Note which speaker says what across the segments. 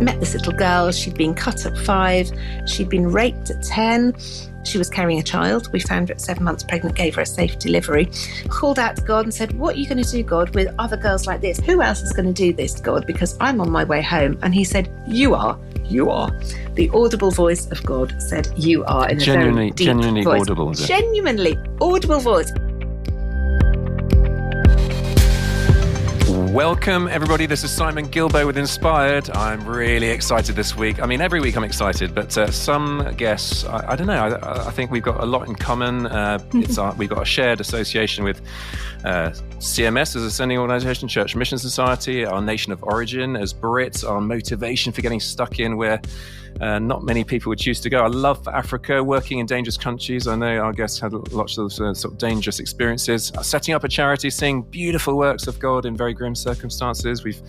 Speaker 1: met this little girl. She'd been cut at 5. She'd been raped at 10. She was carrying a child. We found her at 7 months pregnant, gave her a safe delivery. Called out to God and said, what are you going to do, God, with other girls like this? Who else is going to do this, God? Because I'm on my way home. And he said, you are. You are. The audible voice of God said, you are, in a very deep
Speaker 2: genuinely
Speaker 1: voice.
Speaker 2: Audible, is it?
Speaker 1: Genuinely audible voice.
Speaker 2: Welcome, everybody. This is Simon Gilbo with Inspired. I'm really excited this week. I mean, every week I'm excited, but some guests, I don't know, I think we've got a lot in common. We've got a shared association with CMS as a sending organisation, Church Mission Society, our nation of origin as Brits, our motivation for getting stuck in where not many people would choose to go. Our love for Africa, working in dangerous countries. I know our guests had lots of sort of dangerous experiences. Setting up a charity, seeing beautiful works of God in very grim circumstances. We've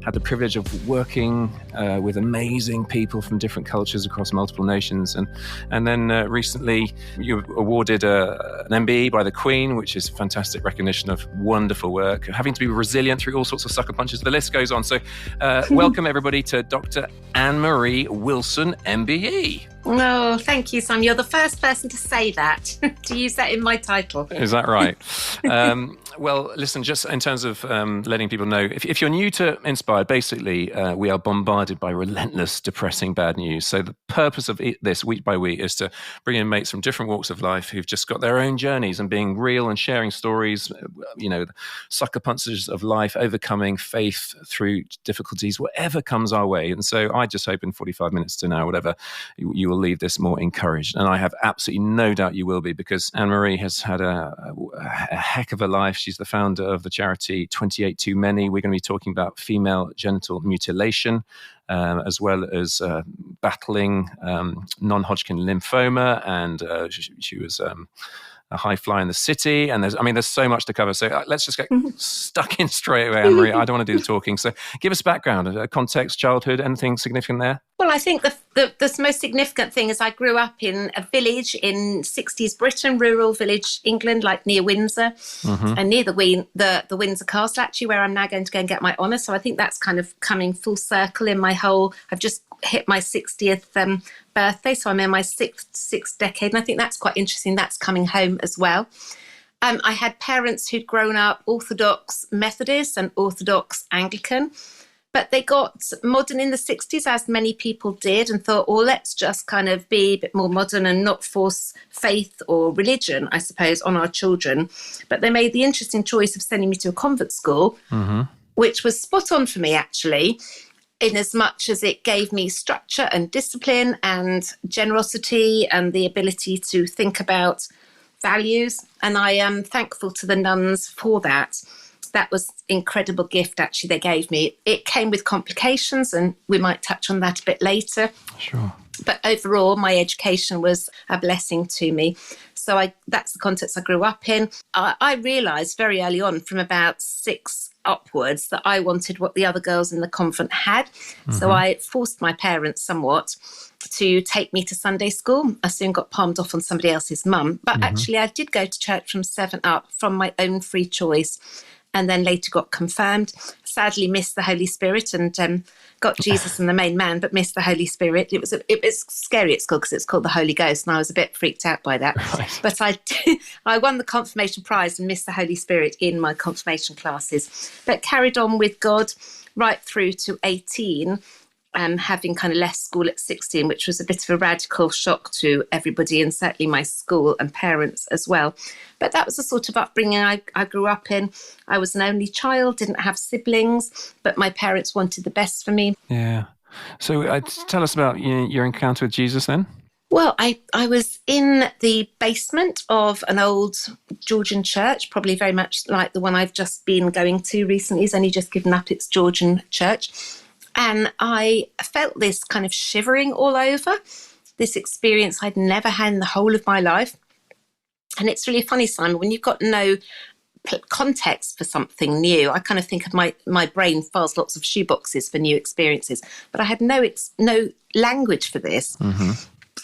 Speaker 2: had the privilege of working with amazing people from different cultures across multiple nations. And then recently you were awarded an MBE by the Queen, which is fantastic recognition of wonderful work. Having to be resilient through all sorts of sucker punches. The list goes on. So welcome everybody to Dr. Anne-Marie Wilson, MBE.
Speaker 1: Oh, thank you, Sam. You're the first person to say that, to use that in my title.
Speaker 2: Is that right? Well, listen, just in terms of letting people know, if you're new to Inspired, basically we are bombarded by relentless, depressing bad news. So the purpose of this week by week is to bring in mates from different walks of life who've just got their own journeys and being real and sharing stories, you know, sucker punches of life, overcoming faith through difficulties, whatever comes our way. And so I just hope in 45 minutes to now, whatever, you will leave this more encouraged. And I have absolutely no doubt you will be, because Anne-Marie has had a heck of a life. She's the founder of the charity 28 Too Many. We're going to be talking about female genital mutilation, as well as battling non-Hodgkin lymphoma. And she was a high fly in the city. And there's so much to cover. So let's just get stuck in straight away, Anne-Marie. I don't want to do the talking. So give us background, context, childhood, anything significant there?
Speaker 1: Well, I think the most significant thing is I grew up in a village in 60s Britain, rural village England, like near Windsor, and near the Windsor Castle, actually, where I'm now going to go and get my honour. So I think that's kind of coming full circle in my whole, I've just hit my 60th birthday, so I'm in my sixth decade, and I think that's quite interesting. That's coming home as well. I had parents who'd grown up Orthodox Methodist and Orthodox Anglican, but they got modern in the 60s, as many people did, and thought, well, let's just kind of be a bit more modern and not force faith or religion, I suppose, on our children. But they made the interesting choice of sending me to a convent school, which was spot on for me, actually, in as much as it gave me structure and discipline and generosity and the ability to think about values. And I am thankful to the nuns for that. That was an incredible gift, actually, they gave me. It came with complications, and we might touch on that a bit later.
Speaker 2: Sure.
Speaker 1: But overall, my education was a blessing to me. So that's the context I grew up in. I realised very early on, from about 6 upwards, that I wanted what the other girls in the convent had. So I forced my parents somewhat to take me to Sunday school. I soon got palmed off on somebody else's mum. But actually, I did go to church from 7 up from my own free choice, and then later got confirmed. Sadly missed the Holy Spirit and got Jesus and the main man, but missed the Holy Spirit. It was scary at school because it's called the Holy Ghost, and I was a bit freaked out by that. Right. But I won the confirmation prize and missed the Holy Spirit in my confirmation classes, but carried on with God right through to 18. Having kind of left school at 16, which was a bit of a radical shock to everybody, and certainly my school and parents as well. But that was the sort of upbringing I grew up in. I was an only child, didn't have siblings, but my parents wanted the best for me.
Speaker 2: Yeah. So tell us about your encounter with Jesus then.
Speaker 1: Well, I was in the basement of an old Georgian church, probably very much like the one I've just been going to recently. It's only just given up its Georgian church. And I felt this kind of shivering all over, this experience I'd never had in the whole of my life. And it's really funny, Simon, when you've got no context for something new, I kind of think of my brain files lots of shoeboxes for new experiences, but I had no language for this.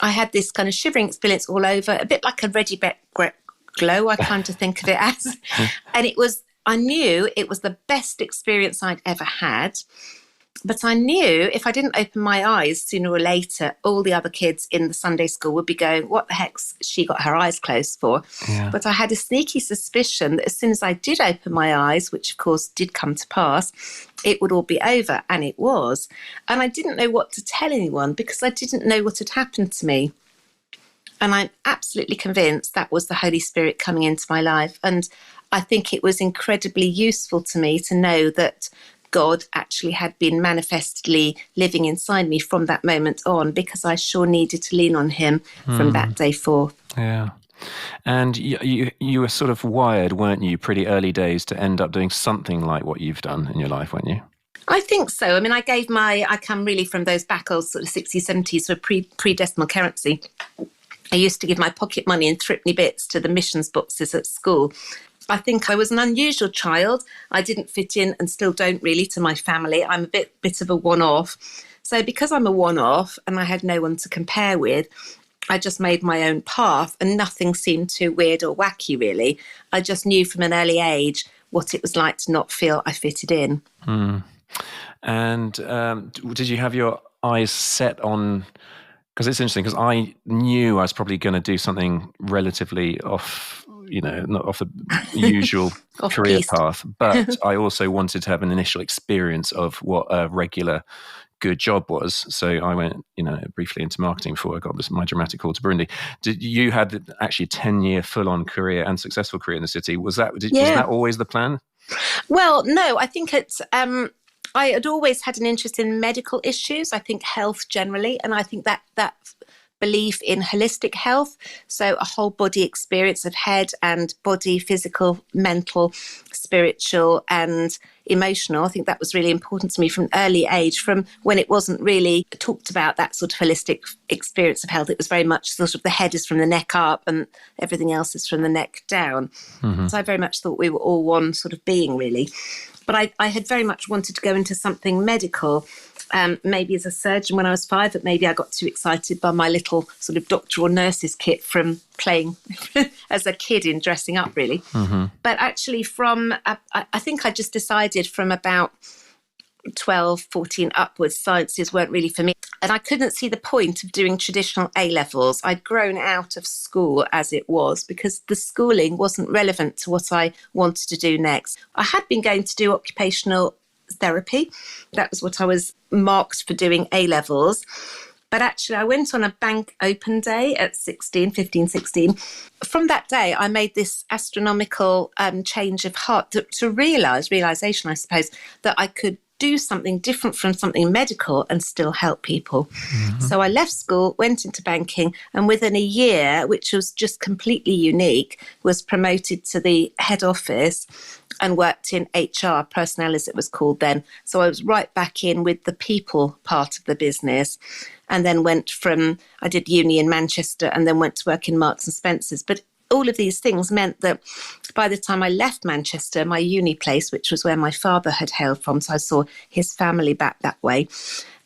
Speaker 1: I had this kind of shivering experience all over, a bit like a ready glow, I kind of think of it as. And I knew it was the best experience I'd ever had. But I knew if I didn't open my eyes sooner or later, all the other kids in the Sunday school would be going, what the heck's she got her eyes closed for?
Speaker 2: Yeah.
Speaker 1: But I had a sneaky suspicion that as soon as I did open my eyes, which of course did come to pass, it would all be over. And it was. And I didn't know what to tell anyone because I didn't know what had happened to me. And I'm absolutely convinced that was the Holy Spirit coming into my life. And I think it was incredibly useful to me to know that God actually had been manifestly living inside me from that moment on, because I sure needed to lean on him from that day forth.
Speaker 2: Yeah. And you were sort of wired, weren't you, pretty early days to end up doing something like what you've done in your life, weren't you?
Speaker 1: I think so. I mean, I come really from those back old sort of 60s, 70s for pre-decimal currency. I used to give my pocket money in threepenny bits to the missions boxes at school. I think I was an unusual child. I didn't fit in and still don't really to my family. I'm a bit of a one-off. So because I'm a one-off and I had no one to compare with, I just made my own path and nothing seemed too weird or wacky, really. I just knew from an early age what it was like to not feel I fitted in.
Speaker 2: And did you have your eyes set on... Because it's interesting, because I knew I was probably going to do something relatively off, not off the usual career path, but I also wanted to have an initial experience of what a regular good job was. So I went, briefly into marketing before I got my dramatic call to Burundi. You had actually a 10-year full-on career and successful career in the city. Was that always the plan?
Speaker 1: Well, no, I think it's... I had always had an interest in medical issues, I think health generally, and I think that belief in holistic health, so a whole body experience of head and body, physical, mental, spiritual and emotional. I think that was really important to me from an early age, from when it wasn't really talked about, that sort of holistic experience of health. It was very much sort of the head is from the neck up and everything else is from the neck down. So I very much thought we were all one sort of being, really. But I had very much wanted to go into something medical, maybe as a surgeon when I was 5, but maybe I got too excited by my little sort of doctor or nurse's kit from playing as a kid in dressing up, really. But actually I think I just decided from about 12, 14 upwards, sciences weren't really for me. And I couldn't see the point of doing traditional A-levels. I'd grown out of school as it was because the schooling wasn't relevant to what I wanted to do next. I had been going to do occupational therapy. That was what I was marked for doing A-levels. But actually, I went on a bank open day at 15, 16. From that day, I made this astronomical change of heart to realization, I suppose, that I could do something different from something medical and still help people. So I left school, went into banking, and within a year, which was just completely unique, was promoted to the head office and worked in HR, personnel as it was called then. So I was right back in with the people part of the business, and then I did uni in Manchester and then went to work in Marks and Spencer's. But all of these things meant that by the time I left Manchester, my uni place, which was where my father had hailed from, so I saw his family back that way,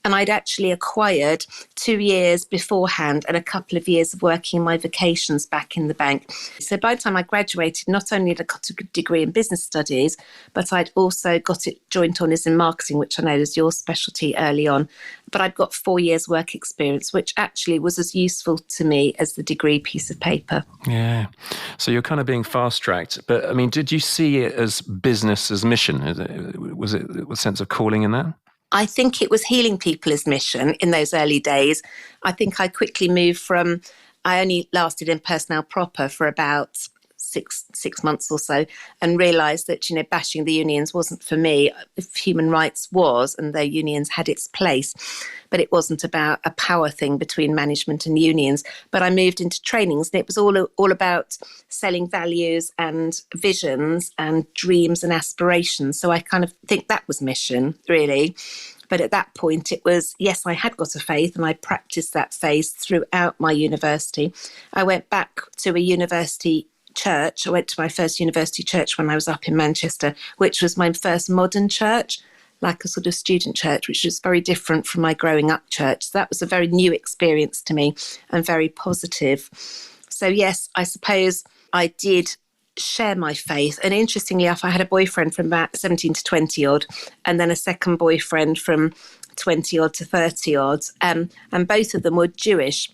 Speaker 1: and I'd actually acquired 2 years beforehand and a couple of years of working my vacations back in the bank. So by the time I graduated, not only had I got a degree in business studies, but I'd also got it joint honours in marketing, which I know is your specialty early on. But I'd got 4 years work experience, which actually was as useful to me as the degree piece of paper.
Speaker 2: Yeah. So you're kind of being fast-tracked. But, I mean, did you see it as business as mission? Was it a sense of calling in that?
Speaker 1: I think it was healing people as mission in those early days. I think I quickly moved I only lasted in personnel proper for about six months or so, and realised that, bashing the unions wasn't for me. If human rights was, and the unions had its place, but it wasn't about a power thing between management and unions. But I moved into trainings, and it was all about selling values and visions and dreams and aspirations. So I kind of think that was mission, really. But at that point, it was, yes, I had got a faith and I practiced that faith throughout my university. I went back to a university church. I went to my first university church when I was up in Manchester, which was my first modern church, like a sort of student church, which was very different from my growing up church. So that was a very new experience to me and very positive. So yes, I suppose I did share my faith. And interestingly enough, I had a boyfriend from about 17 to 20 odd, and then a second boyfriend from 20 odd to 30 odd. And both of them were Jewish.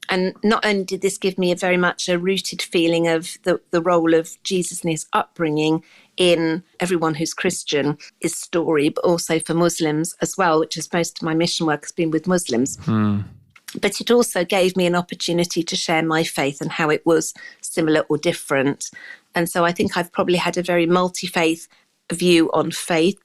Speaker 1: And not only did this give me very much a rooted feeling of the role of Jesus and his upbringing in everyone who's Christian, his story, but also for Muslims as well, which is most of my mission work has been with Muslims. But it also gave me an opportunity to share my faith and how it was similar or different. And so I think I've probably had a very multi-faith view on faith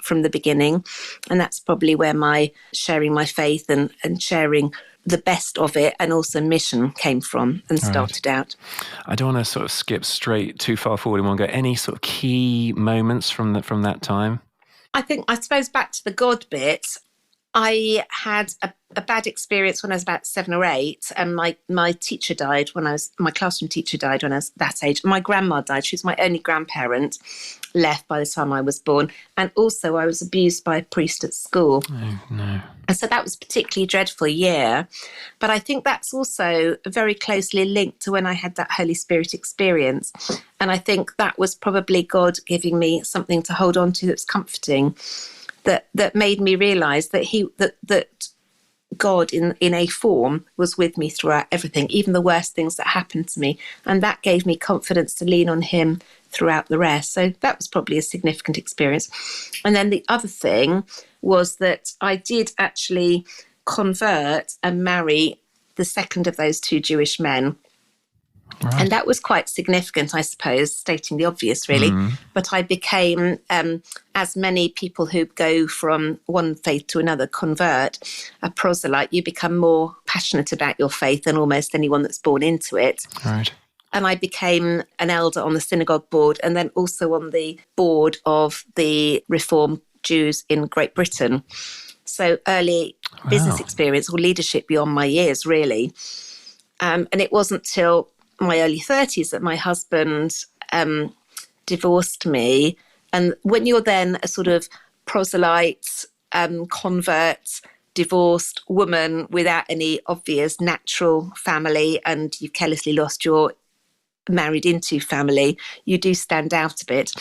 Speaker 1: from the beginning. And that's probably where my sharing my faith and sharing the best of it and also mission came from and started out.
Speaker 2: I don't want to sort of skip straight too far forward in one go. Any sort of key moments from that time?
Speaker 1: I suppose back to the God bit, I had a bad experience when I was about 7 or 8, and my teacher died my classroom teacher died when I was that age. My grandma died. She was my only grandparent left by the time I was born. And also I was abused by a priest at school.
Speaker 2: Oh, no.
Speaker 1: And so that was a particularly dreadful year. But I think that's also very closely linked to when I had that Holy Spirit experience. And I think that was probably God giving me something to hold on to that's comforting, that made me realise that God in a form was with me throughout everything, even the worst things that happened to me. And that gave me confidence to lean on him throughout the rest. So that was probably a significant experience. And then the other thing was that I did actually convert and marry the second of those 2 Jewish men. Right. And that was quite significant, I suppose, stating the obvious, really. But I became, as many people who go from one faith to another convert, a proselyte. You become more passionate about your faith than almost anyone that's born into it.
Speaker 2: Right.
Speaker 1: And I became an elder on the synagogue board and then also on the board of the Reform Jews in Great Britain. So early business experience or leadership beyond my years, really. And it wasn't till my early 30s that my husband divorced me. And when you're then a sort of proselyte, convert, divorced woman without any obvious natural family, and you've carelessly lost your married into family, you do stand out a bit.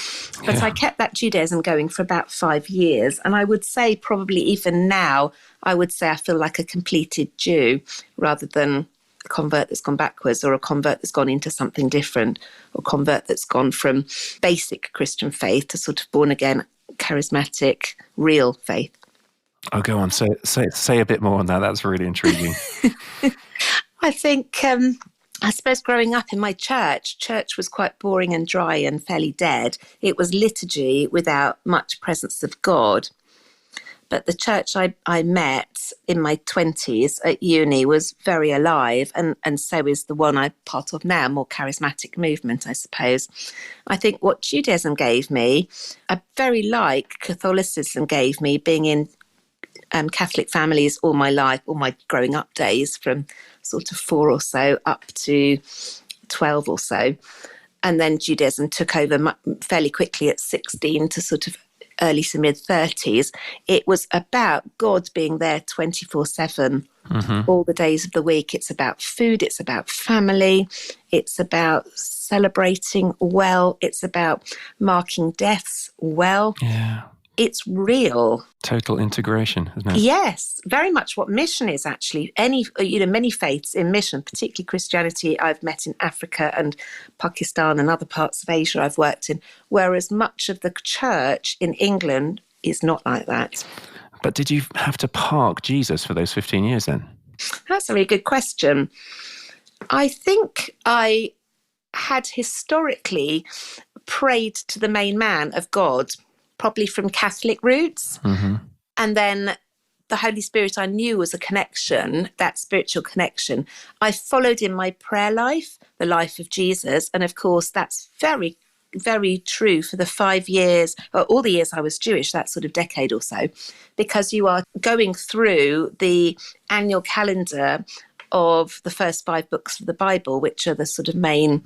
Speaker 1: But I kept that Judaism going for about 5 years. And I would say probably even now, I would say I feel like a completed Jew rather than a convert that's gone backwards or a convert that's gone into something different or a convert that's gone from basic Christian faith to sort of born again, charismatic, real faith.
Speaker 2: Oh, go on. Say a bit more on that. That's really intriguing.
Speaker 1: I think, I suppose growing up in my church was quite boring and dry and fairly dead. It was liturgy without much presence of God. But the church I met in my 20s at uni was very alive, and so is the one I'm part of now, more charismatic movement, I suppose. I think what Judaism gave me, very like Catholicism gave me, being in Catholic families all my life, all my growing up days, from sort of 4 or so up to 12 or so. And then Judaism took over fairly quickly at 16 to sort of early to mid 30s. It was about God being there 24/7, all the days of the week. It's about food. It's about family. It's about celebrating well. It's about marking deaths well.
Speaker 2: Yeah.
Speaker 1: It's real.
Speaker 2: Total integration, isn't it?
Speaker 1: Yes, very much what mission is actually. Many faiths in mission, particularly Christianity, I've met in Africa and Pakistan and other parts of Asia I've worked in, whereas much of the church in England is not like that.
Speaker 2: But did you have to park Jesus for those 15 years then?
Speaker 1: That's a really good question. I think I had historically prayed to the main man of God, probably from Catholic roots. And then the Holy Spirit I knew was a connection, that spiritual connection. I followed in my prayer life, the life of Jesus. And of course, that's very, very true for the 5 years, or all the years I was Jewish, that sort of decade or so, because you are going through the annual calendar of the first 5 books of the Bible, which are the sort of main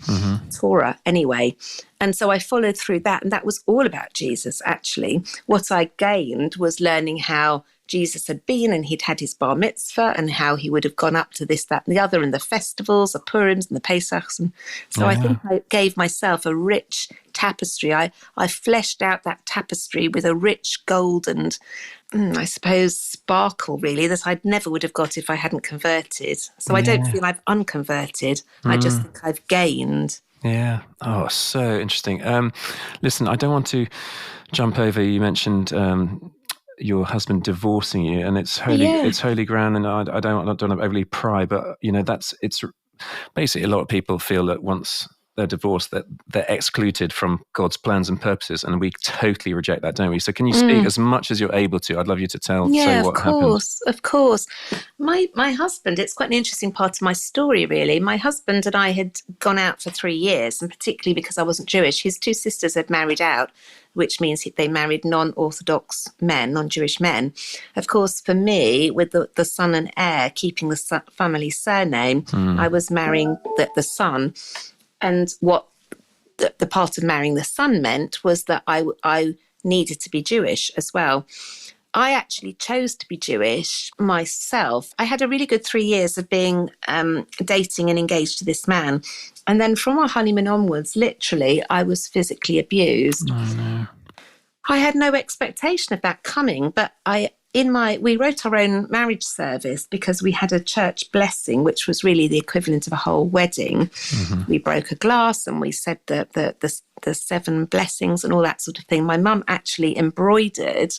Speaker 1: Torah anyway. And so I followed through that. And that was all about Jesus, actually. What I gained was learning how Jesus had been, and he'd had his bar mitzvah, and how he would have gone up to this, that, and the other, and the festivals, the Purims and the Pesachs. And so I think I gave myself a rich tapestry. I fleshed out that tapestry with a rich gold and, I suppose, sparkle, really, that I never would have got if I hadn't converted. So I don't feel I've unconverted. I just think I've gained.
Speaker 2: Yeah. Oh, so interesting. Listen, I don't want to jump over. You mentioned your husband divorcing you, and it's holy ground, and I don't want to overly pry, but it's basically a lot of people feel that once they're divorced that they're excluded from God's plans and purposes, and we totally reject that, don't we? So can you speak as much as you're able to? I'd love you to say what happened.
Speaker 1: Of course. My husband, it's quite an interesting part of my story, really. My husband and I had gone out for 3 years, and particularly because I wasn't Jewish, his 2 sisters had married out, which means they married non-Orthodox men, non-Jewish men. Of course, for me, with the son and heir, keeping the family surname, I was marrying the son. And what the part of marrying the son meant was that I needed to be Jewish as well. I actually chose to be Jewish myself. I had a really good 3 years of being dating and engaged to this man. And then from our honeymoon onwards, literally, I was physically abused.
Speaker 2: Oh, no.
Speaker 1: I had no expectation of that coming, but we wrote our own marriage service because we had a church blessing, which was really the equivalent of a whole wedding. Mm-hmm. We broke a glass and we said the 7 blessings and all that sort of thing. My mum actually embroidered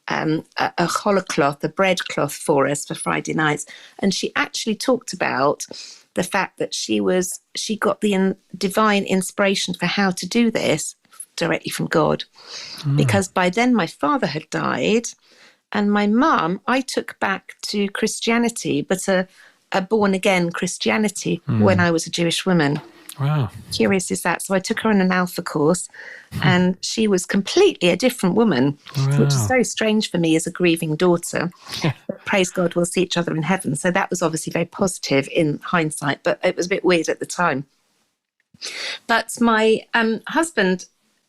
Speaker 1: a challah cloth, a bread cloth for us for Friday nights. And she actually talked about the fact that she got the divine inspiration for how to do this directly from God. Because by then my father had died. And my mum, I took back to Christianity, but a born-again Christianity when I was a Jewish woman.
Speaker 2: Wow.
Speaker 1: Curious is that. So I took her on an Alpha course, and she was completely a different woman, which is very strange for me as a grieving daughter. But praise God, we'll see each other in heaven. So that was obviously very positive in hindsight, but it was a bit weird at the time. But my husband,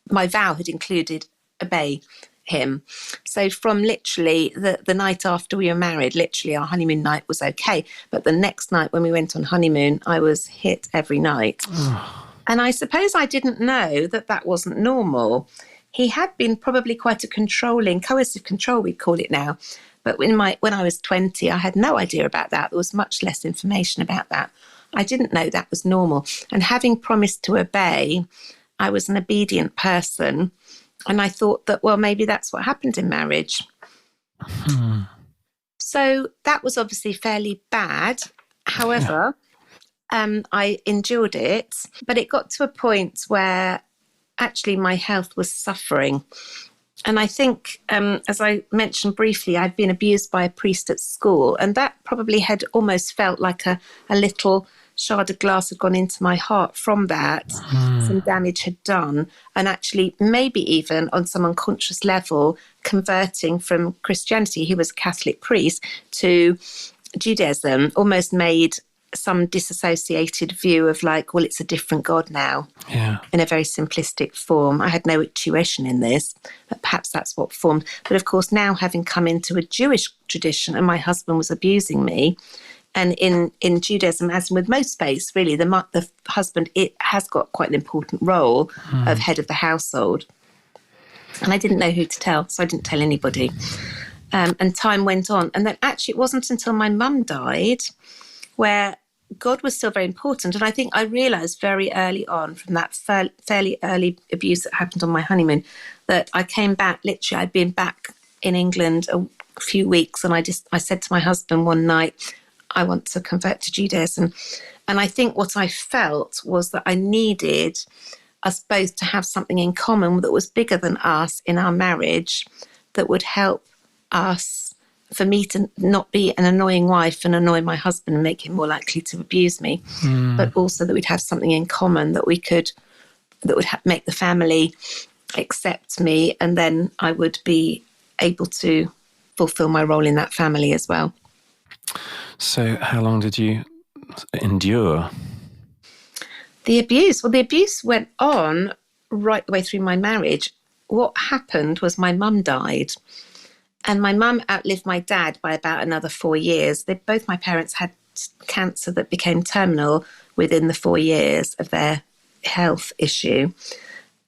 Speaker 1: my vow had included obey him. So from literally the night after we were married, literally our honeymoon night was okay. But the next night when we went on honeymoon, I was hit every night. And I suppose I didn't know that wasn't normal. He had been probably quite a coercive control, we'd call it now. But when I was 20, I had no idea about that. There was much less information about that. I didn't know that was normal. And having promised to obey, I was an obedient person. And I thought that, well, maybe that's what happened in marriage. So that was obviously fairly bad. However, I endured it. But it got to a point where actually my health was suffering. And I think, as I mentioned briefly, I'd been abused by a priest at school. And that probably had almost felt like a little shard of glass had gone into my heart from that. Some damage had done. And actually, maybe even on some unconscious level, converting from Christianity, he was a Catholic priest, to Judaism, almost made some disassociated view of like, well, it's a different God now, in a very simplistic form. I had no tuition in this, but perhaps that's what formed. But of course, now having come into a Jewish tradition and my husband was abusing me, and in Judaism, as with most faiths, really, the husband, it has got quite an important role of head of the household. And I didn't know who to tell, so I didn't tell anybody. And time went on. And then actually it wasn't until my mum died where God was still very important. And I think I realised very early on from that fairly early abuse that happened on my honeymoon that I came back, literally I'd been back in England a few weeks, and I said to my husband one night, I want to convert to Judaism. And I think what I felt was that I needed us both to have something in common that was bigger than us in our marriage, that would help us, for me to not be an annoying wife and annoy my husband and make him more likely to abuse me, but also that we'd have something in common that would make the family accept me, and then I would be able to fulfill my role in that family as well.
Speaker 2: So how long did you endure?
Speaker 1: The abuse? Well, the abuse went on right the way through my marriage. What happened was my mum died. And my mum outlived my dad by about another 4 years. Both my parents had cancer that became terminal within the 4 years of their health issue.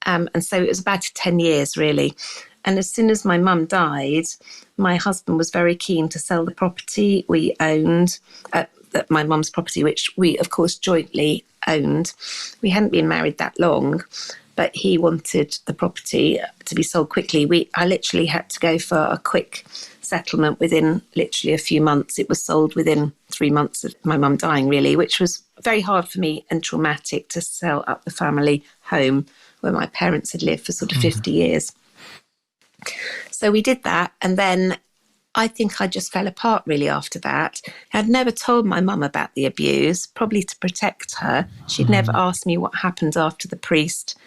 Speaker 1: And so it was about 10 years, really. And as soon as my mum died, my husband was very keen to sell the property we owned, my mum's property, which we, of course, jointly owned. We hadn't been married that long, but he wanted the property to be sold quickly. I literally had to go for a quick settlement within literally a few months. It was sold within 3 months of my mum dying, really, which was very hard for me and traumatic to sell up the family home where my parents had lived for sort of 50 years. So we did that, and then I think I just fell apart really after that. I'd never told my mum about the abuse, probably to protect her. She'd never asked me what happened after the priest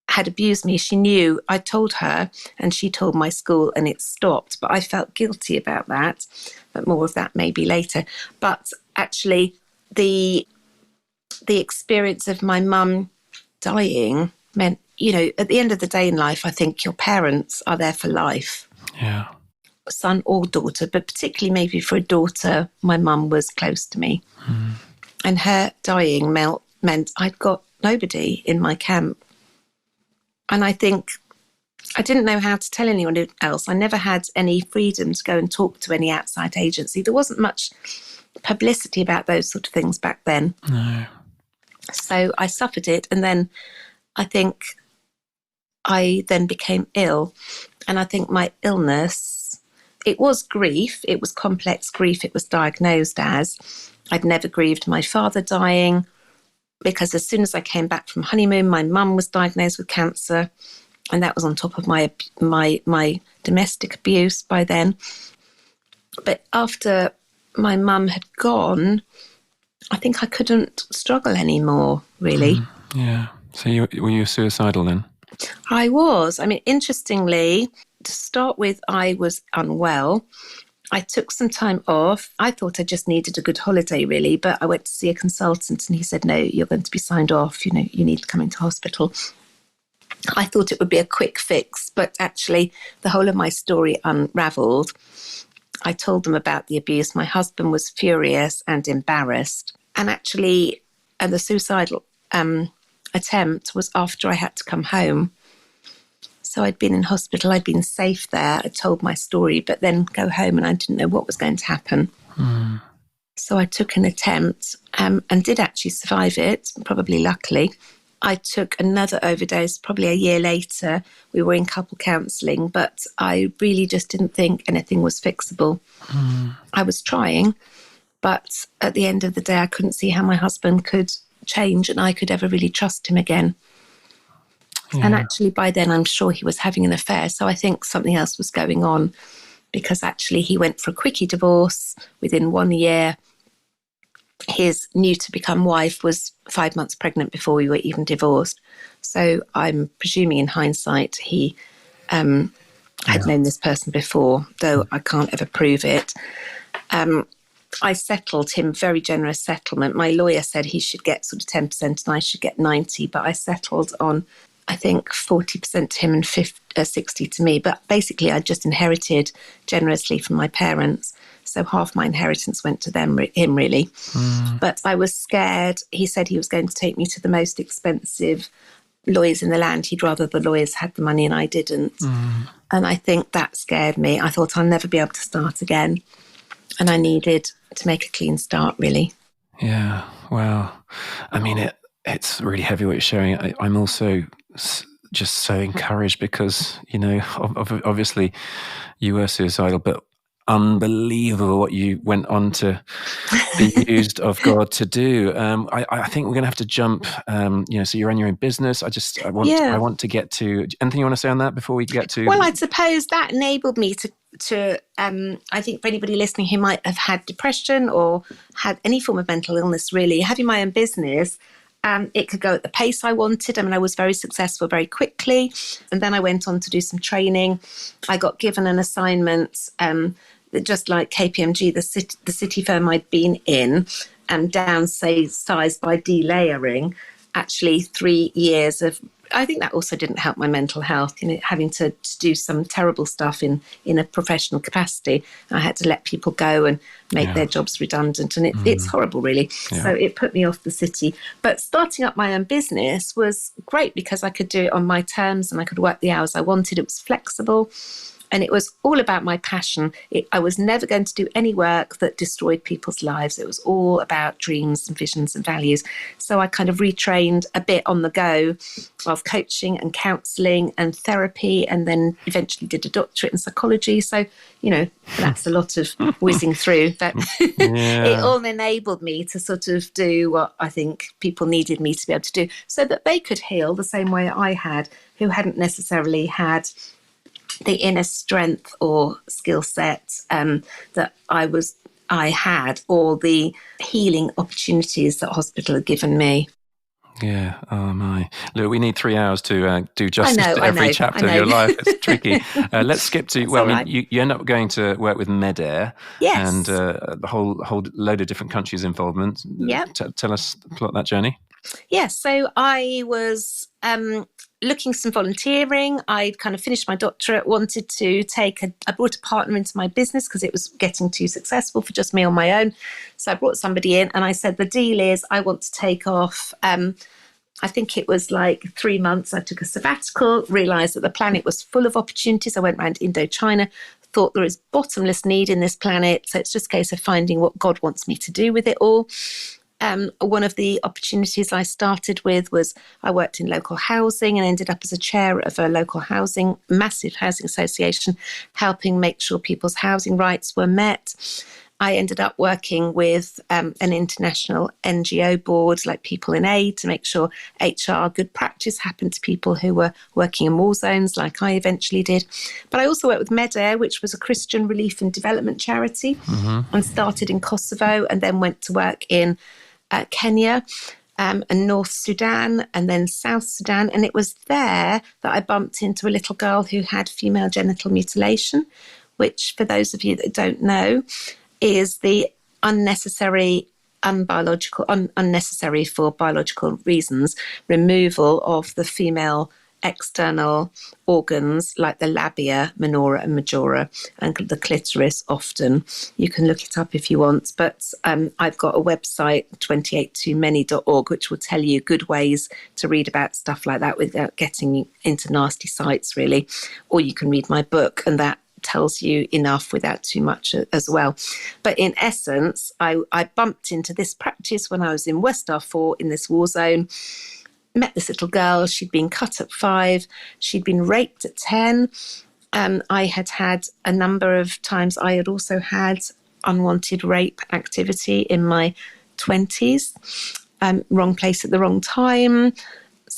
Speaker 1: had abused me. She knew. I told her, and she told my school, and it stopped. But I felt guilty about that. But more of that maybe later. But actually, the experience of my mum dying meant, at the end of the day in life, I think your parents are there for life.
Speaker 2: Yeah.
Speaker 1: Son or daughter, but particularly maybe for a daughter, my mum was close to me. And her dying meant I'd got nobody in my camp. And I think I didn't know how to tell anyone else. I never had any freedom to go and talk to any outside agency. There wasn't much publicity about those sort of things back then.
Speaker 2: No.
Speaker 1: So I suffered it. And then I think I then became ill. And I think my illness, it was grief. It was complex grief. It was diagnosed as. I'd never grieved my father dying, because as soon as I came back from honeymoon, my mum was diagnosed with cancer, and that was on top of my domestic abuse by then. But after my mum had gone, I think I couldn't struggle anymore, really.
Speaker 2: Yeah. So were you suicidal then?
Speaker 1: I was. I mean, interestingly, to start with, I was unwell. I took some time off. I thought I just needed a good holiday, really, but I went to see a consultant and he said, no, you're going to be signed off. You need to come into hospital. I thought it would be a quick fix, but actually the whole of my story unravelled. I told them about the abuse. My husband was furious and embarrassed. And actually, the suicidal attempt was after I had to come home. So I'd been in hospital, I'd been safe there, I told my story, but then go home and I didn't know what was going to happen. So I took an attempt and did actually survive it, probably luckily. I took another overdose probably a year later. We were in couple counselling, but I really just didn't think anything was fixable. I was trying, but at the end of the day, I couldn't see how my husband could change and I could ever really trust him again. Yeah. And actually by then I'm sure he was having an affair. So I think something else was going on, because actually he went for a quickie divorce within 1 year. His new to become wife was 5 months pregnant before we were even divorced. So I'm presuming in hindsight he had known this person before, though I can't ever prove it. I settled him, very generous settlement. My lawyer said he should get sort of 10% and I should get 90%, but I settled on, I think, 40% to him and 60% to me. But basically, I just inherited generously from my parents. So half my inheritance went to him, really. But I was scared. He said he was going to take me to the most expensive lawyers in the land. He'd rather the lawyers had the money and I didn't. And I think that scared me. I thought I'll never be able to start again. And I needed to make a clean start, really.
Speaker 2: Yeah, wow. I mean, it's really heavy what you're sharing. I'm also just so encouraged because, obviously you were suicidal, but unbelievable what you went on to be used of God to do. I think we're going to have to jump. So you run your own business. I want to get to anything you want to say on that before we get to.
Speaker 1: Well, I suppose that enabled me to I think for anybody listening who might have had depression or had any form of mental illness, really having my own business. It could go at the pace I wanted. I mean, I was very successful very quickly. And then I went on to do some training. I got given an assignment, just like KPMG, the city firm I'd been in, and downsized by delayering, actually 3 years of I think that also didn't help my mental health, having to do some terrible stuff in a professional capacity. I had to let people go and make their jobs redundant, and it's horrible, really. So it put me off the city. But starting up my own business was great because I could do it on my terms and I could work the hours I wanted. It was flexible. And it was all about my passion. I was never going to do any work that destroyed people's lives. It was all about dreams and visions and values. So I kind of retrained a bit on the go of coaching and counselling and therapy, and then eventually did a doctorate in psychology. So, that's a lot of whizzing through. But it all enabled me to sort of do what I think people needed me to be able to do so that they could heal the same way I had, who hadn't necessarily had the inner strength or skill set that I had, or the healing opportunities that hospital had given me.
Speaker 2: Yeah. Oh my. Look, we need 3 hours to do justice to every chapter of your life. It's tricky. Let's skip to, you end up going to work with MedAir.
Speaker 1: Yes.
Speaker 2: And the whole load of different countries' involvement.
Speaker 1: Yeah.
Speaker 2: Tell us about that journey.
Speaker 1: Yes. So I was looking some volunteering. I'd kind of finished my doctorate, wanted to I brought a partner into my business because it was getting too successful for just me on my own. So I brought somebody in and I said, the deal is I want to take off, I think it was like 3 months. I took a sabbatical, realised that the planet was full of opportunities. I went around Indochina, thought there is bottomless need in this planet. So it's just a case of finding what God wants me to do with it all. One of the opportunities I started with was I worked in local housing and ended up as a chair of a local massive housing association, helping make sure people's housing rights were met. I ended up working with an international NGO board, like People in Aid, to make sure HR good practice happened to people who were working in war zones, like I eventually did. But I also worked with MedAir, which was a Christian relief and development charity, and started in Kosovo and then went to work in Kenya and North Sudan and then South Sudan. And it was there that I bumped into a little girl who had female genital mutilation, which, for those of you that don't know, is the unnecessary for biological reasons removal of the female external organs like the labia, minora and majora, and the clitoris often. You can look it up if you want, but I've got a website, 28tomany.org, which will tell you good ways to read about stuff like that without getting into nasty sites, really. Or you can read my book, and that tells you enough without too much as well. But in essence, I bumped into this practice when I was in West Darfur in this war zone. Met this little girl. She'd been cut at 5. She'd been raped at 10. I had a number of times. I had also had unwanted rape activity in my 20s. Wrong place at the wrong time.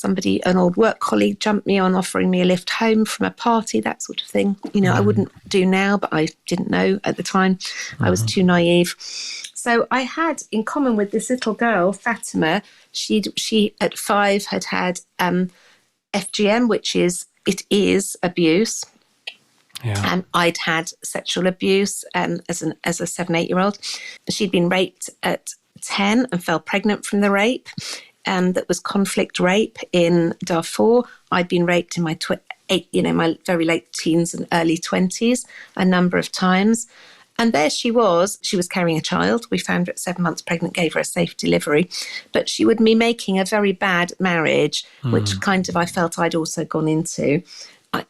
Speaker 1: An old work colleague jumped me on, offering me a lift home from a party, that sort of thing. I wouldn't do now, but I didn't know at the time. I was too naive. So I had, in common with this little girl, Fatima, she at 5 had FGM, which is abuse. Yeah. I'd had sexual abuse as a 7-8-year-old. She'd been raped at 10 and fell pregnant from the rape. That was conflict rape in Darfur. I'd been raped in my my very late teens and early 20s a number of times. And there she was carrying a child. We found her at 7 months pregnant, gave her a safe delivery. But she would be making a very bad marriage, which kind of I felt I'd also gone into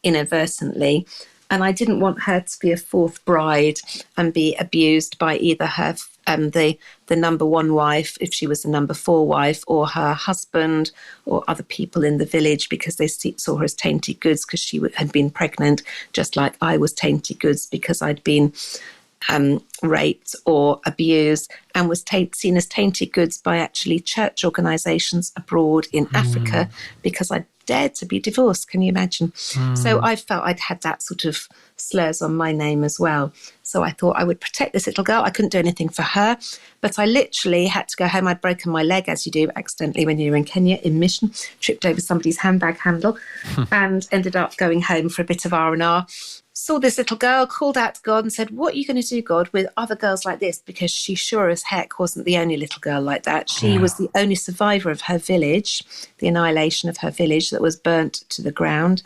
Speaker 1: inadvertently. And I didn't want her to be a fourth bride and be abused by either her the number 1 wife, if she was the number 4 wife, or her husband or other people in the village, because they saw her as tainted goods because she had been pregnant, just like I was tainted goods because I'd been raped or abused, and was seen as tainted goods by actually church organisations abroad in Africa because I dared to be divorced. Can you imagine? So I felt I'd had that sort of slurs on my name as well. So I thought I would protect this little girl. I couldn't do anything for her, but I literally had to go home. I'd broken my leg, as you do accidentally when you're in Kenya in mission, tripped over somebody's handbag handle and ended up going home for a bit of R&R. saw this little girl, called out to God and said, what are you going to do, God, with other girls like this? Because she sure as heck wasn't the only little girl like that. She was the only survivor of her village, the annihilation of her village that was burnt to the ground.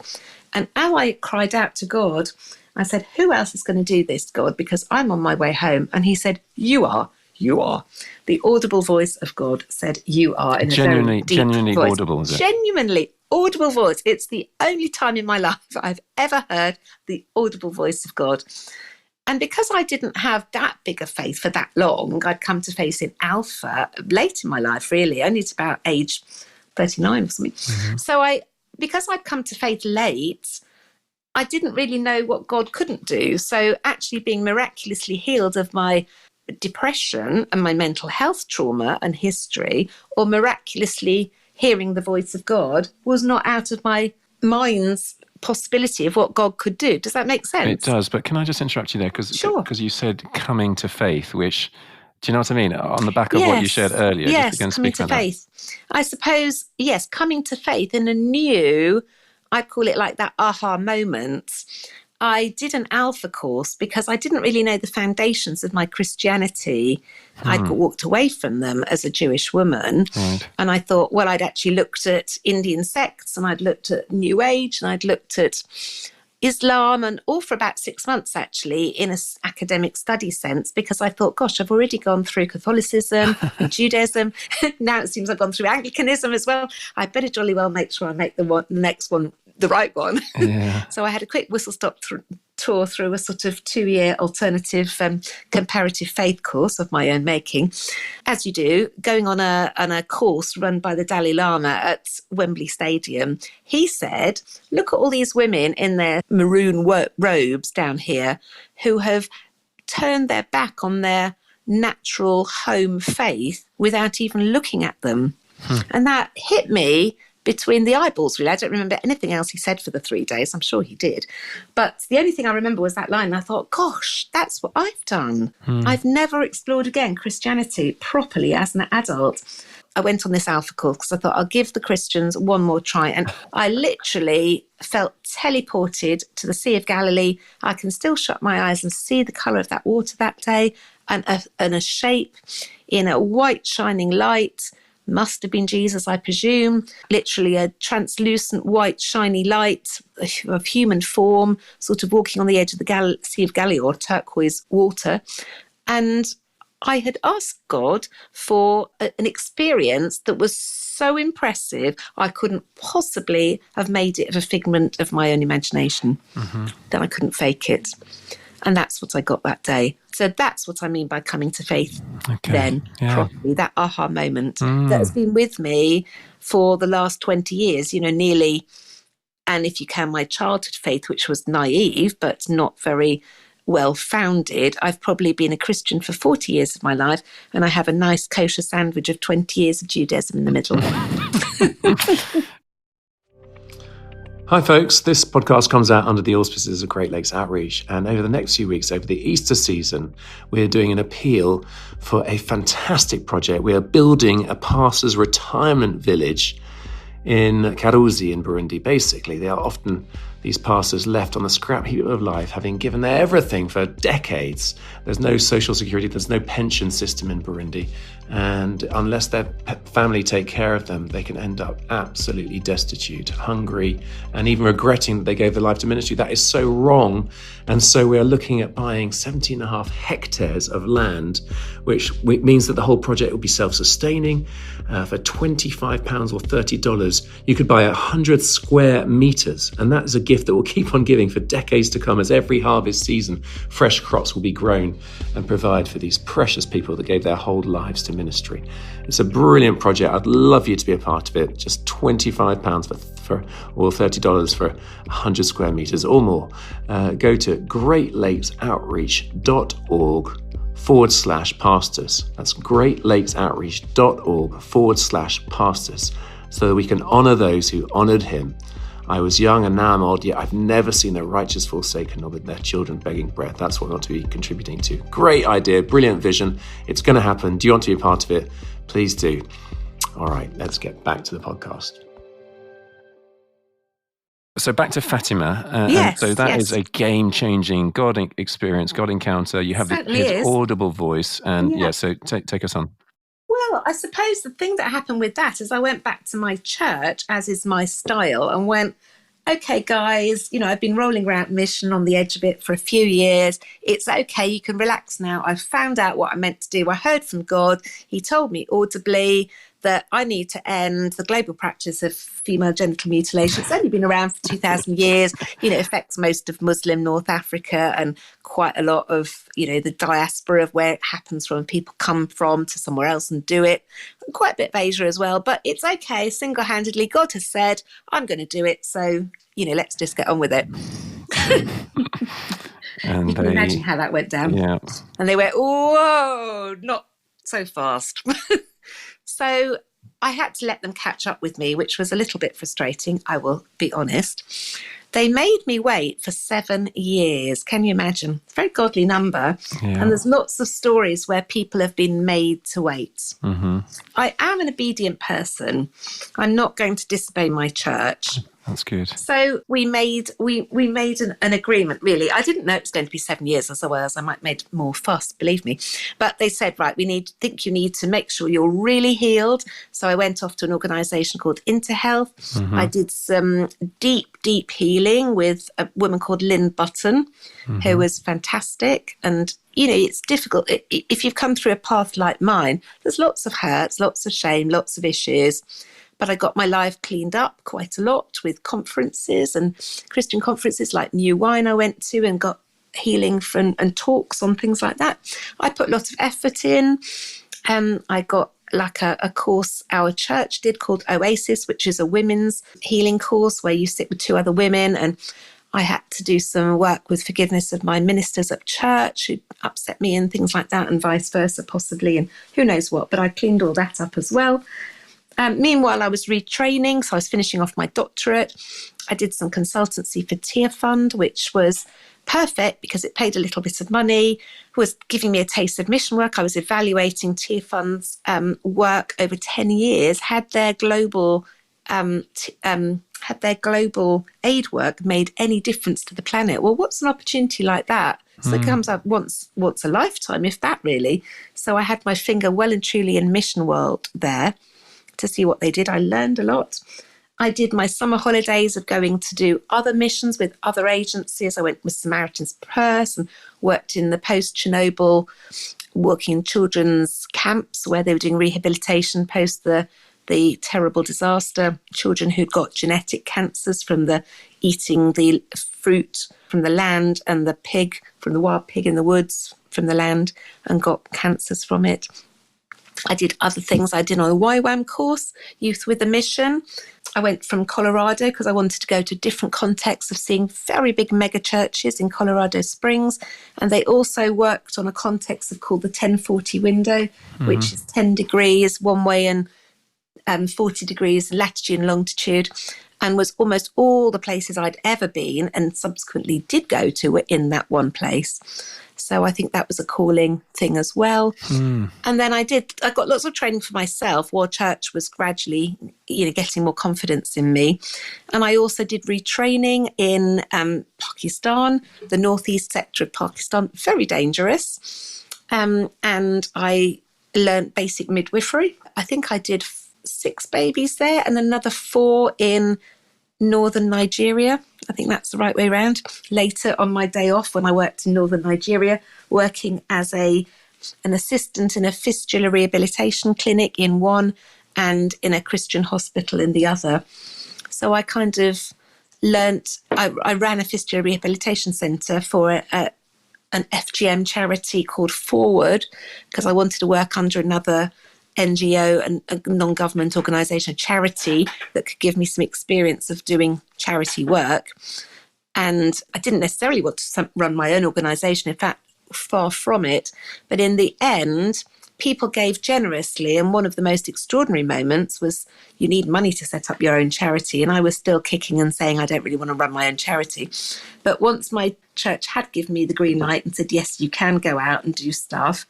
Speaker 1: And as I cried out to God, I said, who else is going to do this, God? Because I'm on my way home. And he said, you are. You are. The audible voice of God said, you are, in a very deep
Speaker 2: genuinely
Speaker 1: voice.
Speaker 2: Audible, is it?
Speaker 1: Genuinely audible voice. It's the only time in my life I've ever heard the audible voice of God. And because I didn't have that big a faith for that long, I'd come to faith in Alpha late in my life, really, only to about age 39 or something. So because I'd come to faith late, I didn't really know what God couldn't do. So actually being miraculously healed of my depression and my mental health trauma and history, or miraculously hearing the voice of God, was not out of my mind's possibility of what God could do. Does that make sense?
Speaker 2: It does, but can I just interrupt you there? Because you said coming to faith, which, do you know what I mean? On the back of what you shared earlier.
Speaker 1: Yes,
Speaker 2: just
Speaker 1: coming to faith. I suppose, yes, coming to faith in a new, I call it like that aha moment. I did an Alpha course because I didn't really know the foundations of my Christianity. I'd walked away from them as a Jewish woman. Right. And I thought, well, I'd actually looked at Indian sects, and I'd looked at New Age, and I'd looked at Islam, and all for about 6 months, actually, in an academic study sense, because I thought, gosh, I've already gone through Catholicism and Judaism. Now it seems I've gone through Anglicanism as well. I better jolly well make sure I make the next one the right one. Yeah. So I had a quick whistle-stop tour through a sort of 2-year alternative comparative faith course of my own making, as you do, going on a course run by the Dalai Lama at Wembley Stadium. He said, look at all these women in their maroon robes down here who have turned their back on their natural home faith without even looking at them. And that hit me between the eyeballs, really. I don't remember anything else he said for the 3 days. I'm sure he did. But the only thing I remember was that line. And I thought, gosh, that's what I've done. I've never explored again Christianity properly as an adult. I went on this Alpha course because I thought I'll give the Christians one more try. And I literally felt teleported to the Sea of Galilee. I can still shut my eyes and see the colour of that water that day, and a shape in a white shining light. Must have been Jesus, I presume. Literally a translucent white shiny light of human form, sort of walking on the edge of the Sea of Galilee, or turquoise water. And I had asked God for an experience that was so impressive, I couldn't possibly have made it a figment of my own imagination. That I couldn't fake it. And that's what I got that day. So that's what I mean by coming to faith properly, that aha moment that has been with me for the last 20 years, nearly. And if you count my childhood faith, which was naive, but not very well founded, I've probably been a Christian for 40 years of my life. And I have a nice kosher sandwich of 20 years of Judaism in the middle.
Speaker 3: Hi folks, this podcast comes out under the auspices of Great Lakes Outreach, and over the next few weeks, over the Easter season, we're doing an appeal for a fantastic project. We are building a pastor's retirement village in Karuzi in Burundi. Basically, they are often these pastors left on the scrap heap of life, having given their everything for decades. There's no social security, there's no pension system in Burundi. And unless their family take care of them, they can end up absolutely destitute, hungry, and even regretting that they gave their life to ministry. That is so wrong. And so we are looking at buying 17.5 hectares of land, which means that the whole project will be self-sustaining. For £25 or $30, you could buy 100 square meters. And that is a gift that will keep on giving for decades to come, as every harvest season, fresh crops will be grown and provide for these precious people that gave their whole lives to ministry. It's a brilliant project. I'd love you to be a part of it. Just £25 for or $30 for 100 square meters or more. Go to greatlakesoutreach.org/pastors. That's greatlakesoutreach.org/pastors, so that we can honor those who honored him. I was young and now I'm old, yet I've never seen the righteous forsaken or their children begging bread. That's what we want to be contributing to. Great idea, brilliant vision. It's going to happen. Do you want to be a part of it? Please do. All right, let's get back to the podcast.
Speaker 2: So back to Fatima.
Speaker 1: Yes,
Speaker 2: and so that
Speaker 1: yes.
Speaker 2: is a game-changing God experience, God encounter. You have his audible voice. And so take us on.
Speaker 1: Well, I suppose the thing that happened with that is I went back to my church, as is my style, and went, okay, guys, I've been rolling around mission on the edge of it for a few years. It's okay. You can relax now. I've found out what I meant to do. I heard from God. He told me audibly that I need to end the global practice of female genital mutilation. It's only been around for 2,000 years. It affects most of Muslim North Africa and quite a lot of, the diaspora of where it happens from. People come from to somewhere else and do it. Quite a bit of Asia as well. But it's okay. Single-handedly, God has said, I'm going to do it. So, let's just get on with it.
Speaker 2: And
Speaker 1: you can imagine how that went down.
Speaker 2: Yeah.
Speaker 1: And they went, whoa, not so fast. So I had to let them catch up with me, which was a little bit frustrating, I will be honest. They made me wait for 7 years. Can you imagine? Very godly number. Yeah. And there's lots of stories where people have been made to wait. Mm-hmm. I am an obedient person. I'm not going to disobey my church.
Speaker 2: That's good.
Speaker 1: So we made an agreement, really. I didn't know it was going to be 7 years, otherwise I might have made more fuss, believe me. But they said, right, think you need to make sure you're really healed. So I went off to an organisation called Interhealth. Mm-hmm. I did some deep healing with a woman called Lynn Button, mm-hmm. who was fantastic. And, it's difficult. If you've come through a path like mine, there's lots of hurts, lots of shame, lots of issues. But I got my life cleaned up quite a lot with conferences and Christian conferences like New Wine I went to and got healing from and talks on things like that. I put a lot of effort in. I got like a course our church did called Oasis, which is a women's healing course where you sit with 2 other women. And I had to do some work with forgiveness of my ministers at church who upset me and things like that, and vice versa possibly, and who knows what. But I cleaned all that up as well. Meanwhile, I was retraining, so I was finishing off my doctorate. I did some consultancy for Tear Fund, which was perfect because it paid a little bit of money, was giving me a taste of mission work. I was evaluating Tear Fund's work over 10 years. Had their global aid work made any difference to the planet? Well, what's an opportunity like that? So it comes up once a lifetime, if that really. So I had my finger well and truly in mission world there to see what they did. I learned a lot. I did my summer holidays of going to do other missions with other agencies. I went with Samaritan's Purse and worked in the post-Chernobyl, working in children's camps where they were doing rehabilitation post the terrible disaster. Children who'd got genetic cancers from eating the fruit from the land and the pig, from the wild pig in the woods from the land, and got cancers from it. I did other things. I did on a YWAM course, Youth with a Mission. I went from Colorado because I wanted to go to different contexts of seeing very big mega churches in Colorado Springs. And they also worked on a context called the 1040 window, mm-hmm. which is 10 degrees one way and 40 degrees latitude and longitude, and was almost all the places I'd ever been and subsequently did go to were in that one place. So I think that was a calling thing as well. Mm. And then I got lots of training for myself while church was gradually, getting more confidence in me. And I also did retraining in Pakistan, the northeast sector of Pakistan, very dangerous. And I learned basic midwifery. I think I did 6 babies there and another 4 in northern Nigeria. I think that's the right way around. Later on my day off when I worked in northern Nigeria, working as an assistant in a fistula rehabilitation clinic in one and in a Christian hospital in the other. So I kind of learnt, I ran a fistula rehabilitation centre for an FGM charity called Forward because I wanted to work under another NGO and a non-government organisation, a charity that could give me some experience of doing charity work. And I didn't necessarily want to run my own organisation, in fact, far from it. But in the end, people gave generously. And one of the most extraordinary moments was you need money to set up your own charity. And I was still kicking and saying, I don't really want to run my own charity. But once my church had given me the green light and said, yes, you can go out and do stuff,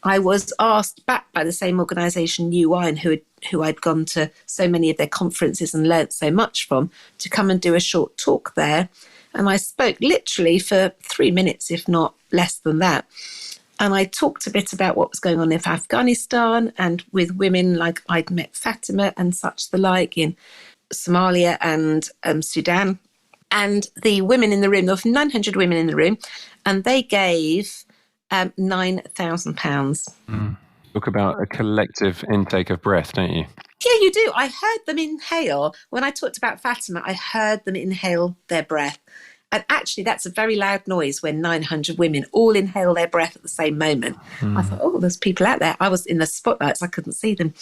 Speaker 1: I was asked back by the same organisation, New Wine, who I'd gone to so many of their conferences and learnt so much from, to come and do a short talk there. And I spoke literally for 3 minutes, if not less than that. And I talked a bit about what was going on in Afghanistan and with women like I'd met Fatima and such the like in Somalia and Sudan. And the women in the room, there were 900 women in the room, and they gave £9,000.
Speaker 2: Talk about a collective intake of breath, don't you?
Speaker 1: Yeah, you do. I heard them inhale. When I talked about Fatima, I heard them inhale their breath. And actually, that's a very loud noise when 900 women all inhale their breath at the same moment. I thought, oh, there's people out there. I was in the spotlights. I couldn't see them.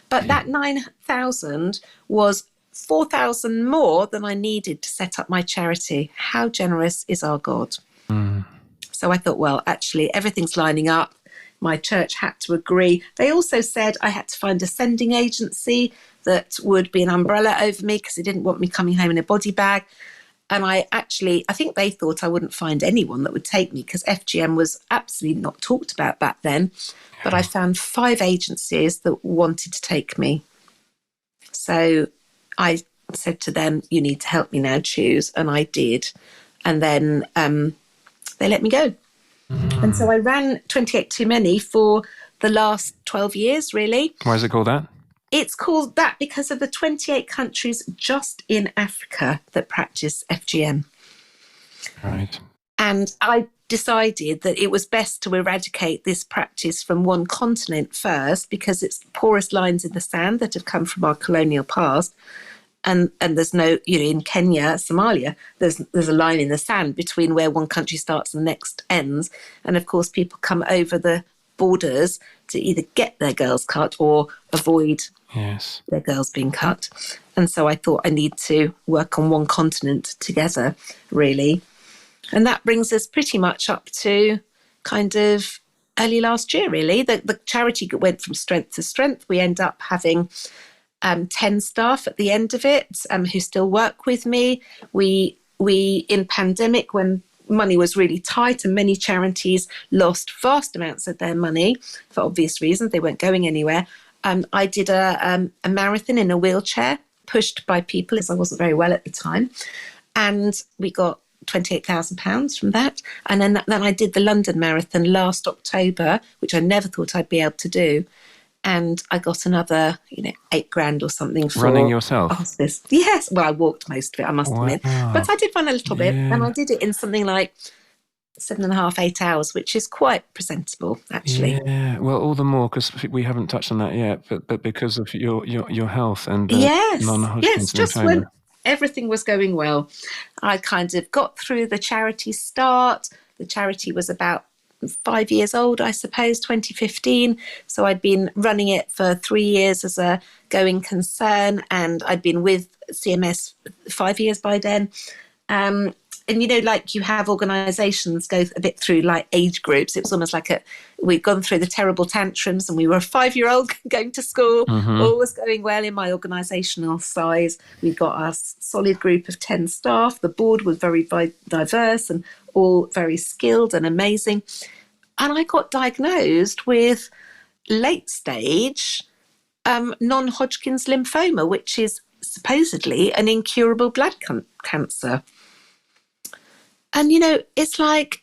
Speaker 1: But that 9,000 was 4,000 more than I needed to set up my charity. How generous is our God? So I thought, well, actually, everything's lining up. My church had to agree. They also said I had to find a sending agency that would be an umbrella over me because they didn't want me coming home in a body bag. And I think they thought I wouldn't find anyone that would take me because FGM was absolutely not talked about back then. But I found 5 agencies that wanted to take me. So I said to them, you need to help me now choose. And I did. And then they let me go. And so I ran 28 Too Many for the last 12 years, really.
Speaker 2: Why is it called that?
Speaker 1: It's called that because of the 28 countries just in Africa that practice FGM.
Speaker 2: Right.
Speaker 1: And I decided that it was best to eradicate this practice from one continent first because it's porous lines in the sand that have come from our colonial past. And there's no, in Kenya, Somalia, there's a line in the sand between where one country starts and the next ends. And of course, people come over the borders to either get their girls cut or avoid their girls being cut. And so I thought I need to work on one continent together, really. And that brings us pretty much up to kind of early last year, really. The charity went from strength to strength. We end up having 10 staff at the end of it who still work with me. We in pandemic, when money was really tight and many charities lost vast amounts of their money for obvious reasons, they weren't going anywhere. I did a marathon in a wheelchair pushed by people as I wasn't very well at the time. And we got £28,000 from that. And then I did the London Marathon last October, which I never thought I'd be able to do. And I got another, £8,000 or something for
Speaker 2: running yourself.
Speaker 1: Hospice. Yes. Well, I walked most of it, I must admit. But I did run a little bit, and I did it in something like 7.5, 8 hours, which is quite presentable, actually.
Speaker 2: Yeah. Well, all the more because we haven't touched on that yet, but because of your health and non-Hodgkin's
Speaker 1: just
Speaker 2: lymphoma.
Speaker 1: when everything was going well, I kind of got through the charity start. The charity was about 5 years old, I suppose, 2015. So I'd been running it for 3 years as a going concern, and I'd been with CMS 5 years by then. And, like you have organisations go a bit through like age groups. It was almost like we'd gone through the terrible tantrums and we were a 5-year-old going to school. All was going well in my organisational size. We got a solid group of 10 staff. The board was very diverse and all very skilled and amazing. And I got diagnosed with late stage non-Hodgkin's lymphoma, which is supposedly an incurable blood cancer. And, it's like,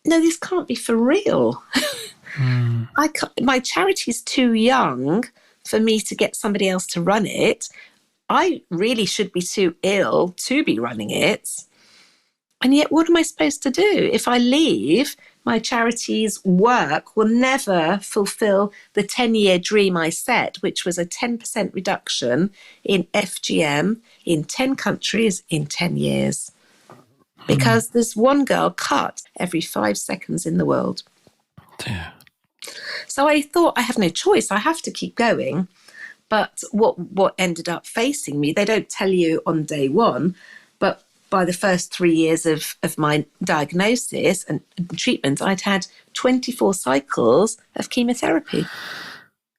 Speaker 1: no, this can't be for real. My charity's too young for me to get somebody else to run it. I really should be too ill to be running it. And yet, what am I supposed to do? If I leave, my charity's work will never fulfill the 10-year dream I set, which was a 10% reduction in FGM in 10 countries in 10 years. Because there's one girl cut every 5 seconds in the world.
Speaker 2: Yeah.
Speaker 1: So I thought I have no choice. I have to keep going. But what ended up facing me, they don't tell you on day one, but by the first 3 years of my diagnosis and treatment, I'd had 24 cycles of chemotherapy.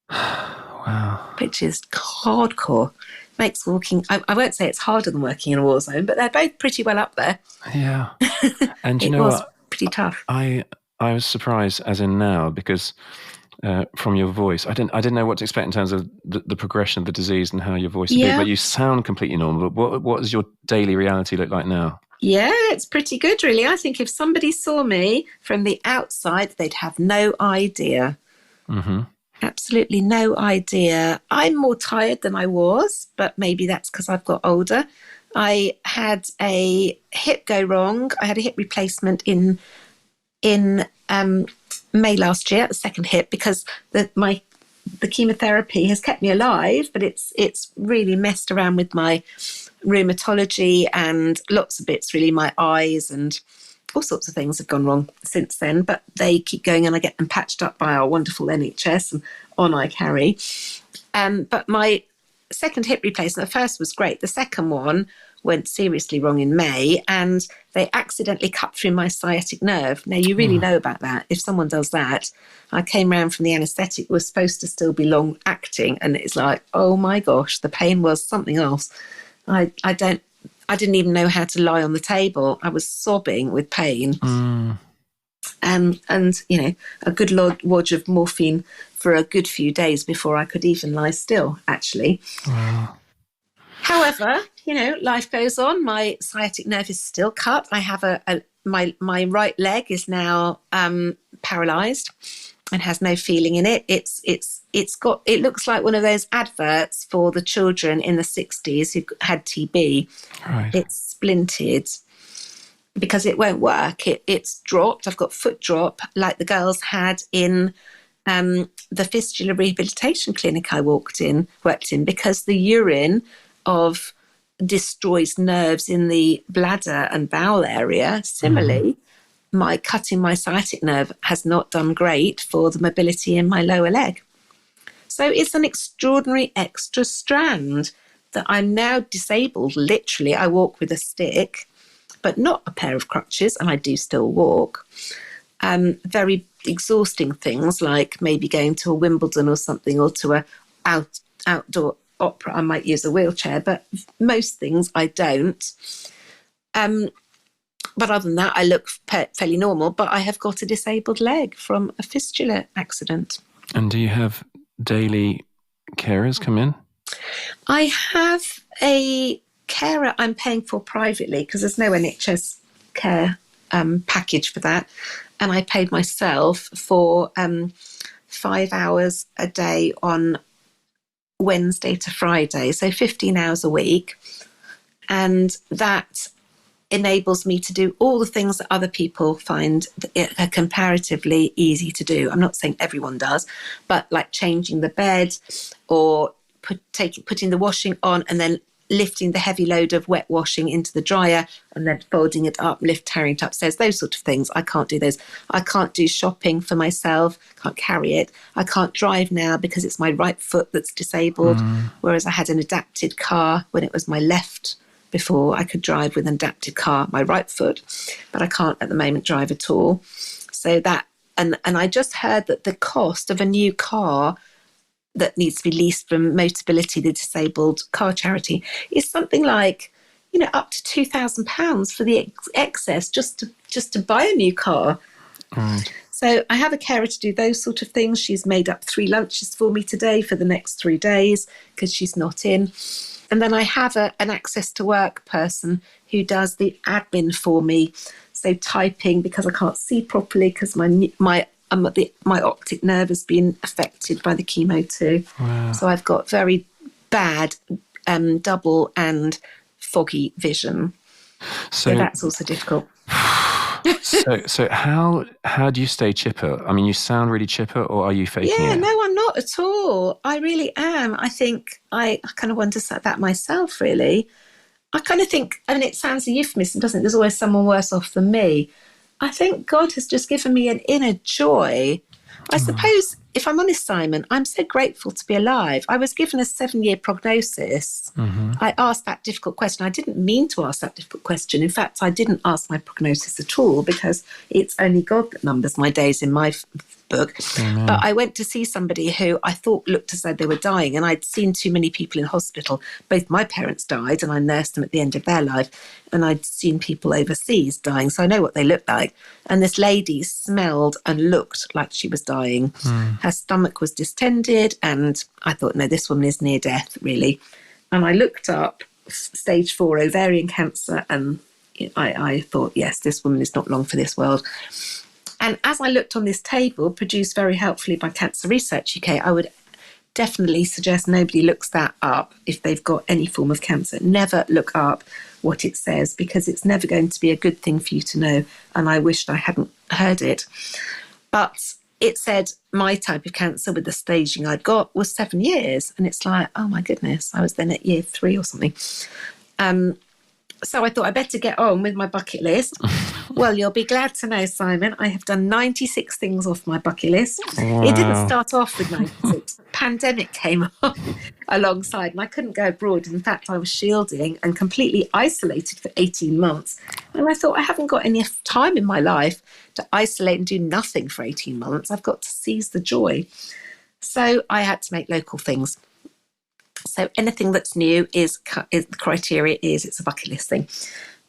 Speaker 2: Wow.
Speaker 1: Which is hardcore. Makes walking, I won't say it's harder than working in a war zone, but they're both pretty well up there.
Speaker 2: Yeah. And
Speaker 1: it was pretty tough.
Speaker 2: I I was surprised, as in now, because from your voice, I didn't know what to expect in terms of the progression of the disease and how your voice would be. But you sound completely normal. But what does your daily reality look like now?
Speaker 1: Yeah, it's pretty good, really. I think if somebody saw me from the outside, they'd have no idea.
Speaker 2: Mm-hmm.
Speaker 1: Absolutely no idea. I'm more tired than I was, but maybe that's because I've got older. I had a hip go wrong. I had a hip replacement in May last year, the second hip, because the chemotherapy has kept me alive, but it's really messed around with my rheumatology and lots of bits, really. My eyes and all sorts of things have gone wrong since then, but they keep going and I get them patched up by our wonderful NHS, and on I carry. But my second hip replacement, the first was great. The second one went seriously wrong in May, and they accidentally cut through my sciatic nerve. Now, you really know about that. If someone does that, I came round from the anaesthetic, was supposed to still be long acting, and it's like, oh my gosh, the pain was something else. I didn't even know how to lie on the table. I was sobbing with pain. And you know, a good wodge of morphine for a good few days before I could even lie still, actually.
Speaker 2: Wow.
Speaker 1: However, you know, life goes on. My sciatic nerve is still cut. I have my right leg is now paralysed and has no feeling in it. It looks like one of those adverts for the children in the 60s who had TB.
Speaker 2: Right.
Speaker 1: It's splinted because it won't work. It's dropped. I've got foot drop like the girls had in the fistula rehabilitation clinic I worked in, because the urine of destroys nerves in the bladder and bowel area. Similarly, my cutting my sciatic nerve has not done great for the mobility in my lower leg. So it's an extraordinary extra strand that I'm now disabled. Literally, I walk with a stick, but not a pair of crutches, and I do still walk. Very exhausting things like maybe going to a Wimbledon or something, or to a outdoor opera, I might use a wheelchair, but most things I don't. But other than that, I look fairly normal, but I have got a disabled leg from a fistula accident.
Speaker 2: And do you have daily carers come in?
Speaker 1: I have a carer I'm paying for privately because there's no NHS care package for that. And I paid myself for 5 hours a day on Wednesday to Friday, so 15 hours a week. And that enables me to do all the things that other people find are comparatively easy to do. I'm not saying everyone does, but like changing the bed or putting the washing on and then lifting the heavy load of wet washing into the dryer and then folding it up, carrying it upstairs, those sort of things. I can't do those. I can't do shopping for myself, can't carry it. I can't drive now because it's my right foot that's disabled, whereas I had an adapted car when it was my left before. I could drive with an adapted car, my right foot, but I can't at the moment drive at all. So that, and I just heard that the cost of a new car that needs to be leased from Motability, the disabled car charity, is something like, you know, up to £2,000 for the excess just to buy a new car.
Speaker 2: Right.
Speaker 1: So I have a carer to do those sort of things. She's made up 3 lunches for me today for the next 3 days because she's not in. And then I have an access to work person who does the admin for me. So typing, because I can't see properly because my optic nerve has been affected by the chemo too.
Speaker 2: Wow. So
Speaker 1: I've got very bad double and foggy vision. So that's also difficult.
Speaker 2: So how do you stay chipper? I mean, you sound really chipper, or are you faking it?
Speaker 1: Yeah, no, I'm not at all. I really am. I think I kind of wonder that myself, really. I kind of think, I mean, it sounds a euphemism, doesn't it? There's always someone worse off than me. I think God has just given me an inner joy. I suppose, if I'm honest, Simon, I'm so grateful to be alive. I was given a 7-year prognosis. I asked that difficult question. I didn't mean to ask that difficult question. In fact, I didn't ask my prognosis at all because it's only God that numbers my days in my book. But I went to see somebody who I thought looked as though they were dying, and I'd seen too many people in hospital. Both my parents died and I nursed them at the end of their life, and I'd seen people overseas dying, so I know what they look like. And this lady smelled and looked like she was dying. Her stomach was distended, and I thought, no, this woman is near death, really. And I looked up stage 4 ovarian cancer, and I thought, yes, this woman is not long for this world. And as I looked on this table, produced very helpfully by Cancer Research UK, I would definitely suggest nobody looks that up if they've got any form of cancer. Never look up what it says, because it's never going to be a good thing for you to know. And I wished I hadn't heard it. But it said my type of cancer with the staging I'd got was 7 years. And it's like, oh my goodness, I was then at year 3 or something. So I thought I better get on with my bucket list. Well, you'll be glad to know, Simon, I have done 96 things off my bucket list. Wow. It didn't start off with 96. Pandemic came up alongside, and I couldn't go abroad. In fact, I was shielding and completely isolated for 18 months. And I thought, I haven't got any time in my life to isolate and do nothing for 18 months. I've got to seize the joy. So I had to make local things. So anything that's new is the criteria is it's a bucket list thing.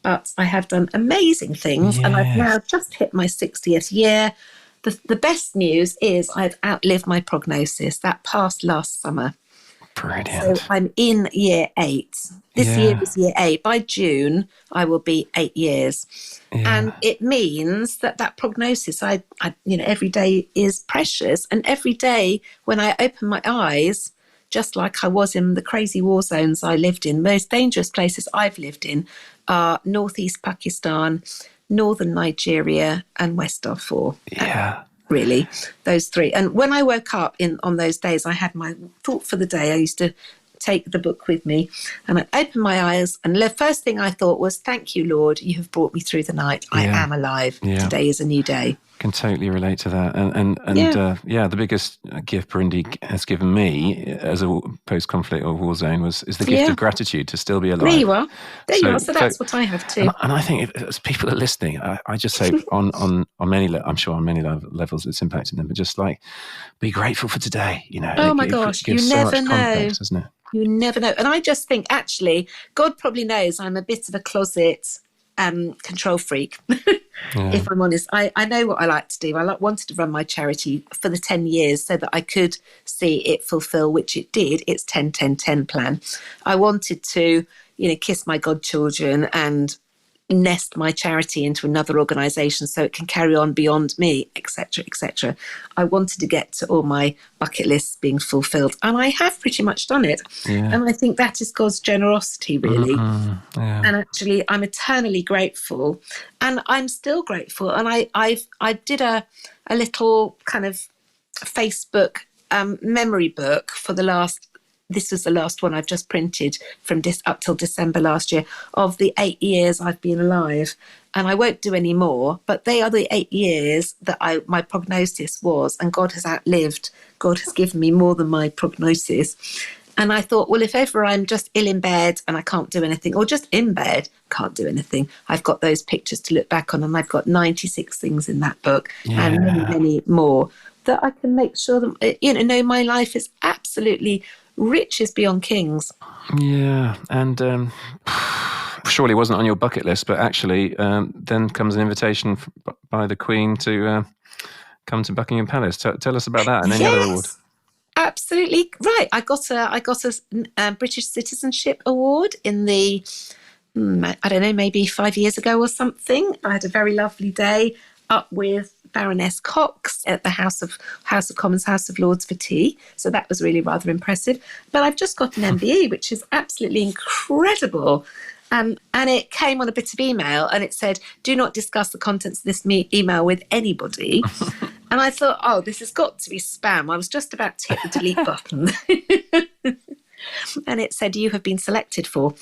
Speaker 1: But I have done amazing things, and I've now just hit my 60th year. The best news is I've outlived my prognosis. That passed last summer.
Speaker 2: Brilliant.
Speaker 1: So I'm in year 8. This year is year 8. By June, I will be 8 years. Yeah. And it means that prognosis, I every day is precious. And every day when I open my eyes, just like I was in the crazy war zones I lived in, most dangerous places I've lived in are northeast Pakistan, northern Nigeria, and West Darfur.
Speaker 2: Yeah.
Speaker 1: Really, those 3. And when I woke up on those days, I had my thought for the day. I used to take the book with me, and I opened my eyes, and the first thing I thought was, thank you, Lord, you have brought me through the night. I am alive. Yeah. Today is a new day.
Speaker 2: Can totally relate to that. And the biggest gift Burundi has given me as a post-conflict or war zone is the gift of gratitude to still be alive.
Speaker 1: There you are. So that's what I have too.
Speaker 2: And I think as people are listening, I just say on many, I'm sure on many levels it's impacted them, but just like be grateful for today.
Speaker 1: Oh my gosh, you never know.
Speaker 2: Context, doesn't it?
Speaker 1: You never know. And I just think, actually, God probably knows I'm a bit of a closet control freak. If I'm honest, I know what I like to do. I wanted to run my charity for the 10 years so that I could see it fulfill, which it did. It's 10-10-10 plan. I wanted to, kiss my godchildren and nest my charity into another organisation so it can carry on beyond me, etc., etc. I wanted to get to all my bucket lists being fulfilled, and I have pretty much done it. Yeah. And I think that is God's generosity, really. Mm-hmm. Yeah. And actually, I'm eternally grateful, and I'm still grateful. And I did a little kind of Facebook memory book for this was the last one I've just printed from up till December last year of the 8 years I've been alive. And I won't do any more, but they are the 8 years that my prognosis was, and God has outlived. God has given me more than my prognosis. And I thought, well, if ever I'm just ill in bed and I can't do anything, or just in bed, can't do anything, I've got those pictures to look back on, and I've got 96 things in that book and many, many more that I can make sure that, my life is absolutely riches beyond kings.
Speaker 2: Yeah, and surely it wasn't on your bucket list, but actually then comes an invitation by the Queen to come to Buckingham Palace. Tell us about that and any other award.
Speaker 1: Absolutely right. I got a British Citizenship Award in the I don't know, maybe 5 years ago or something. I had a very lovely day up with Baroness Cox at the House of Commons, House of Lords for tea. So that was really rather impressive. But I've just got an MBE, which is absolutely incredible. And it came on a bit of email, and it said, do not discuss the contents of this email with anybody. And I thought, oh, this has got to be spam. I was just about to hit the delete button. And it said, you have been selected for,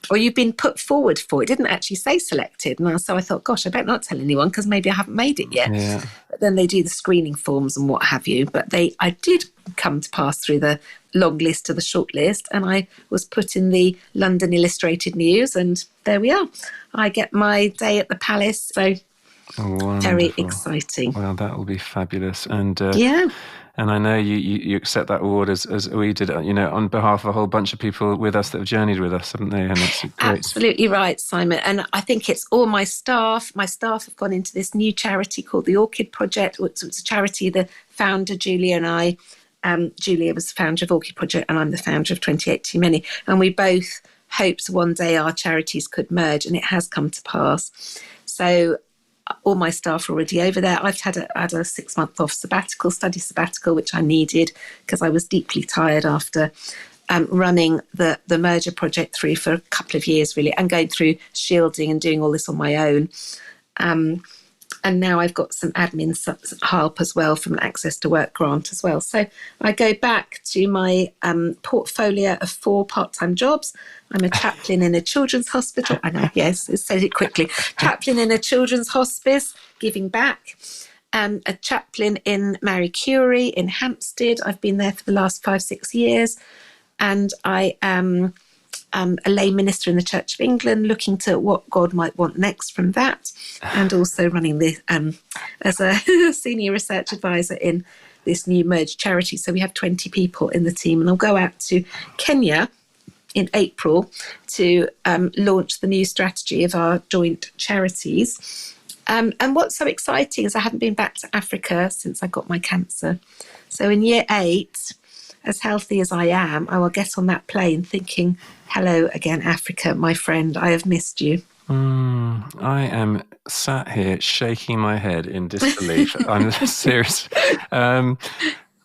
Speaker 1: or you've been put forward for. It didn't actually say selected. And so I thought, gosh, I better not tell anyone because maybe I haven't made it yet. Yeah. But then they do the screening forms and what have you. But I did come to pass through the long list to the short list, and I was put in the London Illustrated News, and there we are. I get my day at the palace. So
Speaker 2: Wonderful.
Speaker 1: Very exciting.
Speaker 2: Well, that will be fabulous. And
Speaker 1: yeah.
Speaker 2: And I know you accept that award as we did, on behalf of a whole bunch of people with us that have journeyed with us, haven't they? And it's great.
Speaker 1: Absolutely right, Simon. And I think it's all my staff. My staff have gone into this new charity called the Orchid Project. It's a charity the founder, Julia, and I. Julia was the founder of Orchid Project, and I'm the founder of 28 Too Many. And we both hoped one day our charities could merge, and it has come to pass. So all my staff are already over there. I've had a 6-month off study sabbatical, which I needed because I was deeply tired after running the merger project through for a couple of years, really, and going through shielding and doing all this on my own. And now I've got some admin help as well from an Access to Work grant as well. So I go back to my portfolio of 4 part-time jobs. I'm a chaplain in a children's hospital. I know, yes, it said it quickly. Chaplain in a children's hospice, giving back. A chaplain in Marie Curie in Hampstead. I've been there for the last 5-6 years. And I am a lay minister in the Church of England, looking to what God might want next from that, and also running the as a senior research advisor in this new merged charity. So we have 20 people in the team, and I'll go out to Kenya in April to launch the new strategy of our joint charities. And what's so exciting is I haven't been back to Africa since I got my cancer. So in year 8, as healthy as I am, I will get on that plane thinking, hello again, Africa, my friend, I have missed you.
Speaker 2: I am sat here shaking my head in disbelief. I'm serious.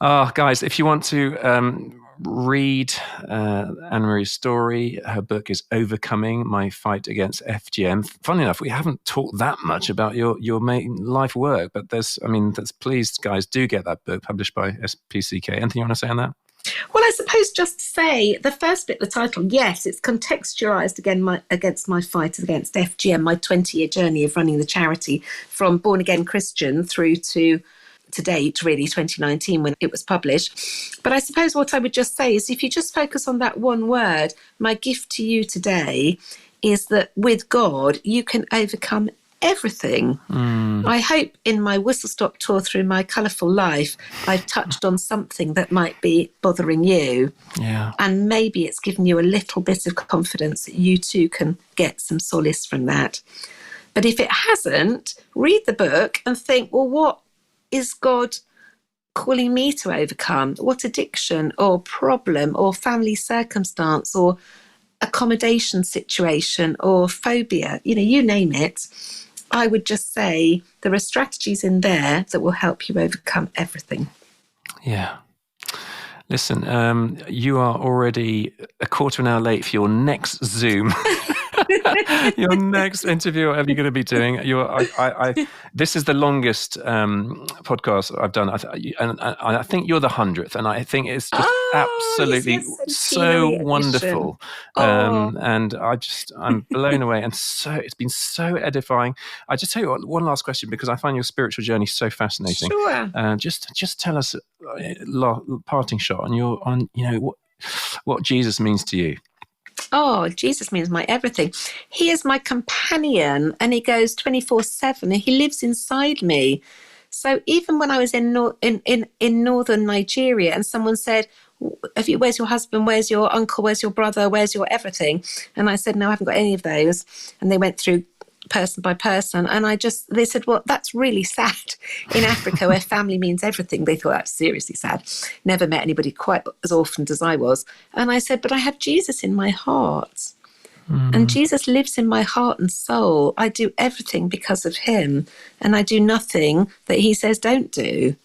Speaker 2: Guys, if you want to read Anne-Marie's story, her book is Overcoming My Fight Against FGM. Funnily enough, we haven't talked that much about your main life work, but please, guys, do get that book published by SPCK. Anything you want to say on that?
Speaker 1: Well, I suppose just to say the first bit, the title, yes, it's contextualised against my fight against FGM, my 20-year journey of running the charity from born again Christian through to date, really, 2019 when it was published. But I suppose what I would just say is if you just focus on that one word, my gift to you today is that with God, you can overcome everything. I hope in my whistle-stop tour through my colourful life, I've touched on something that might be bothering you.
Speaker 2: Yeah.
Speaker 1: And maybe it's given you a little bit of confidence that you too can get some solace from that. But if it hasn't, read the book and think, well, what is God calling me to overcome? What addiction or problem or family circumstance or accommodation situation or phobia, you name it. I would just say there are strategies in there that will help you overcome everything.
Speaker 2: Yeah. Listen, you are already a quarter of an hour late for your next Zoom. Your next interview, whatever you're going to be doing. This is the longest podcast I've done. I think you're the 100th, and I think it's just absolutely so wonderful. And I'm blown away, and it's been so edifying. I just tell you what, one last question, because I find your spiritual journey so fascinating.
Speaker 1: Sure.
Speaker 2: Just tell us parting shot on what Jesus means to you.
Speaker 1: Oh, Jesus means my everything. He is my companion, and he goes 24/7, and he lives inside me. So even when I was in northern Nigeria, and someone said, "Where's your husband? Where's your uncle? Where's your brother? Where's your everything?" And I said, "No, I haven't got any of those." And they went through person by person, and they said, "Well, that's really sad in Africa where family means everything." They thought that's seriously sad. Never met anybody quite as orphaned as I was. And I said, "But I have Jesus in my heart, and Jesus lives in my heart and soul. I do everything because of him, and I do nothing that he says don't do.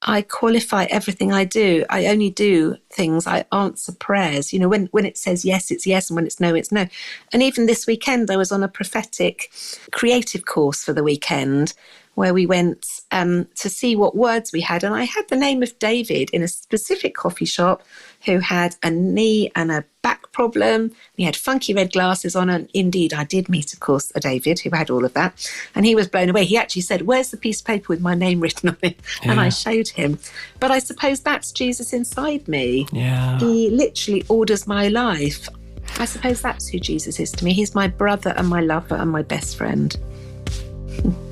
Speaker 1: I qualify everything I do. I only do things. I answer prayers. When it says yes, it's yes. And when it's no, it's no." And even this weekend, I was on a prophetic creative course for the weekend where we went to see what words we had. And I had the name of David in a specific coffee shop who had a knee and a back problem. He had funky red glasses on. And indeed, I did meet, of course, a David who had all of that. And he was blown away. He actually said, "Where's the piece of paper with my name written on it?" Yeah. And I showed him. But I suppose that's Jesus inside me.
Speaker 2: Yeah.
Speaker 1: He literally orders my life. I suppose that's who Jesus is to me. He's my brother and my lover and my best friend.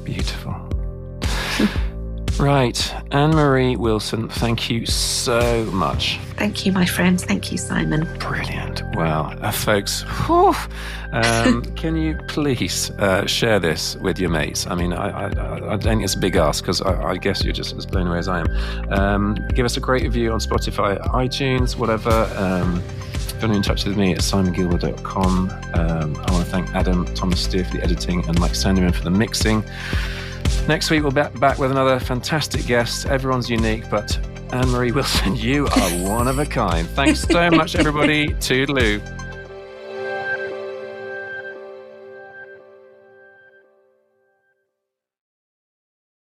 Speaker 2: Beautiful. Right. Anne-Marie Wilson, thank you so much.
Speaker 1: Thank you, my friend. Thank you, Simon.
Speaker 2: Brilliant. Well, folks, can you please share this with your mates? I mean, I think it's a big ask because I guess you're just as blown away as I am. Give us a great review on Spotify, iTunes, whatever. If you want to in touch with me at simongilbert.com. I want to thank Adam Thomas Steer for the editing and Mike Sanderman for the mixing. Next week, we'll be back with another fantastic guest. Everyone's unique, but Anne-Marie Wilson, you are one of a kind. Thanks so much, everybody. Toodaloo.